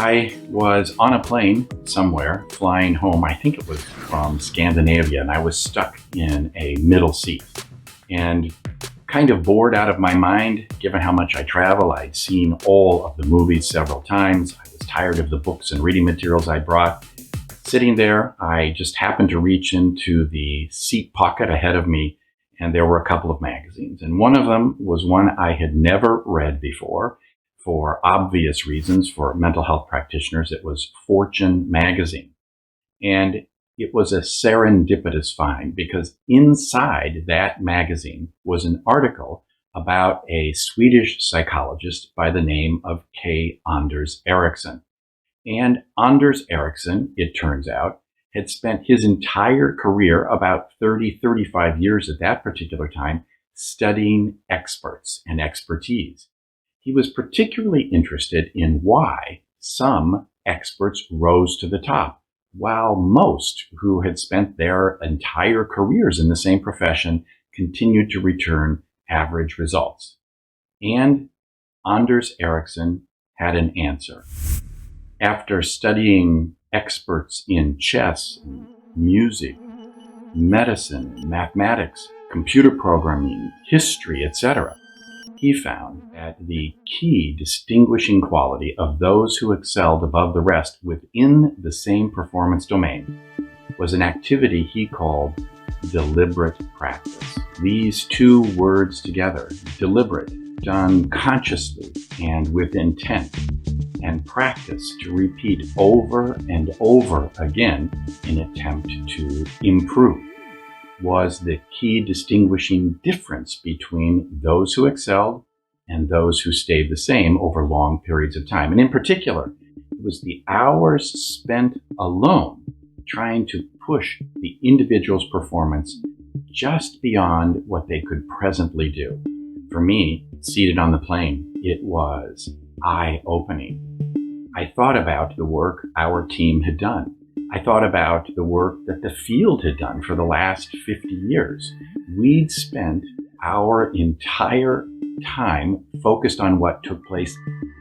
I was on a plane somewhere flying home. I think it was from Scandinavia, and I was stuck in a middle seat and kind of bored out of my mind, given how much I travel. I'd seen all of the movies several times. I was tired of the books and reading materials I brought. Sitting there, I just happened to reach into the seat pocket ahead of me, and there were a couple of magazines. And one of them was one I had never read before. For obvious reasons, for mental health practitioners, it was Fortune magazine. And it was a serendipitous find because inside that magazine was an article about a Swedish psychologist by the name of K. Anders Ericsson. And Anders Ericsson, it turns out, had spent his entire career, about 35 years at that particular time, studying experts and expertise. He was particularly interested in why some experts rose to the top, while most who had spent their entire careers in the same profession continued to return average results. And Anders Ericsson had an answer. After studying experts in chess, music, medicine, mathematics, computer programming, history, etc., he found that the key distinguishing quality of those who excelled above the rest within the same performance domain was an activity he called deliberate practice. These two words together, deliberate, done consciously and with intent, and practice to repeat over and over again in attempt to improve, was the key distinguishing difference between those who excelled and those who stayed the same over long periods of time. And in particular, it was the hours spent alone trying to push the individual's performance just beyond what they could presently do. For me, seated on the plane, it was eye-opening. I thought about the work our team had done. I thought about the work that the field had done for the last 50 years. We'd spent our entire time focused on what took place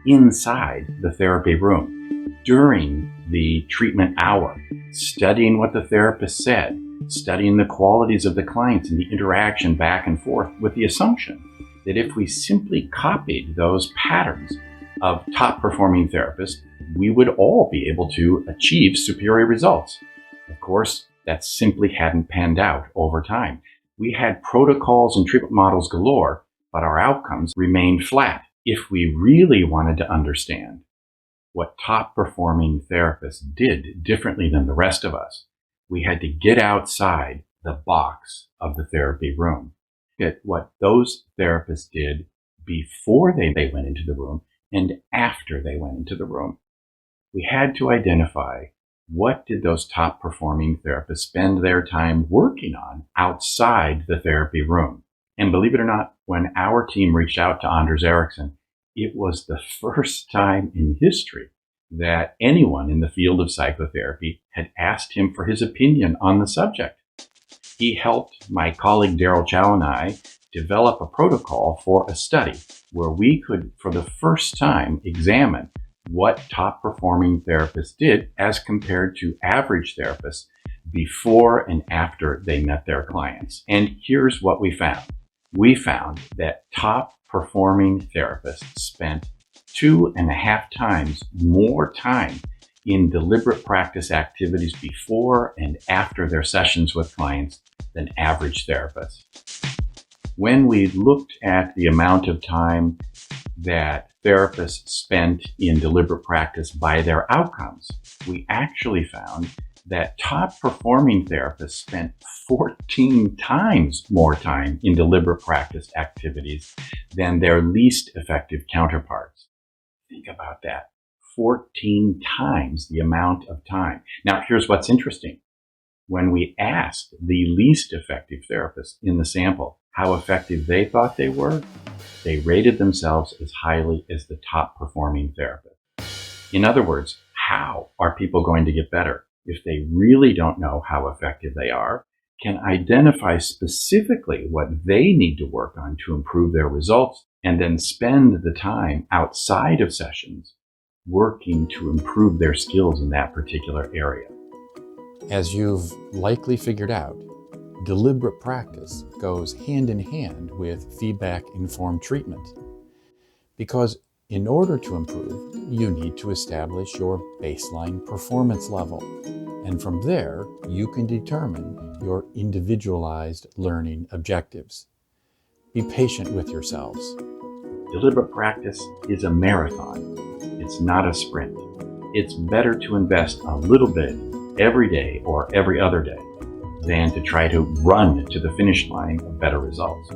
inside the therapy room, during the treatment hour, studying what the therapist said, studying the qualities of the clients and the interaction back and forth, with the assumption that if we simply copied those patterns of top-performing therapists, we would all be able to achieve superior results. Of course, that simply hadn't panned out over time. We had protocols and treatment models galore, but our outcomes remained flat. If we really wanted to understand what top-performing therapists did differently than the rest of us, we had to get outside the box of the therapy room. At what those therapists did before they went into the room and after they went into the room. We had to identify, what did those top performing therapists spend their time working on outside the therapy room? And believe it or not, when our team reached out to Anders Ericsson, it was the first time in history that anyone in the field of psychotherapy had asked him for his opinion on the subject. He helped my colleague Daryl Chow and I develop a protocol for a study where we could, for the first time, examine what top-performing therapists did as compared to average therapists before and after they met their clients. And here's what we found. We found that top-performing therapists spent 2.5 times more time in deliberate practice activities before and after their sessions with clients than average therapists. When we looked at the amount of time that therapists spent in deliberate practice by their outcomes, we actually found that top-performing therapists spent 14 times more time in deliberate practice activities than their least effective counterparts. Think about that. 14 times the amount of time. Now, here's what's interesting. When we asked the least effective therapists in the sample how effective they thought they were, they rated themselves as highly as the top performing therapist. In other words, how are people going to get better if they really don't know how effective they are, can identify specifically what they need to work on to improve their results, and then spend the time outside of sessions working to improve their skills in that particular area. As you've likely figured out, deliberate practice goes hand in hand with feedback-informed treatment. Because in order to improve, you need to establish your baseline performance level. And from there, you can determine your individualized learning objectives. Be patient with yourselves. Deliberate practice is a marathon. It's not a sprint. It's better to invest a little bit every day or every other day than to try to run to the finish line of better results.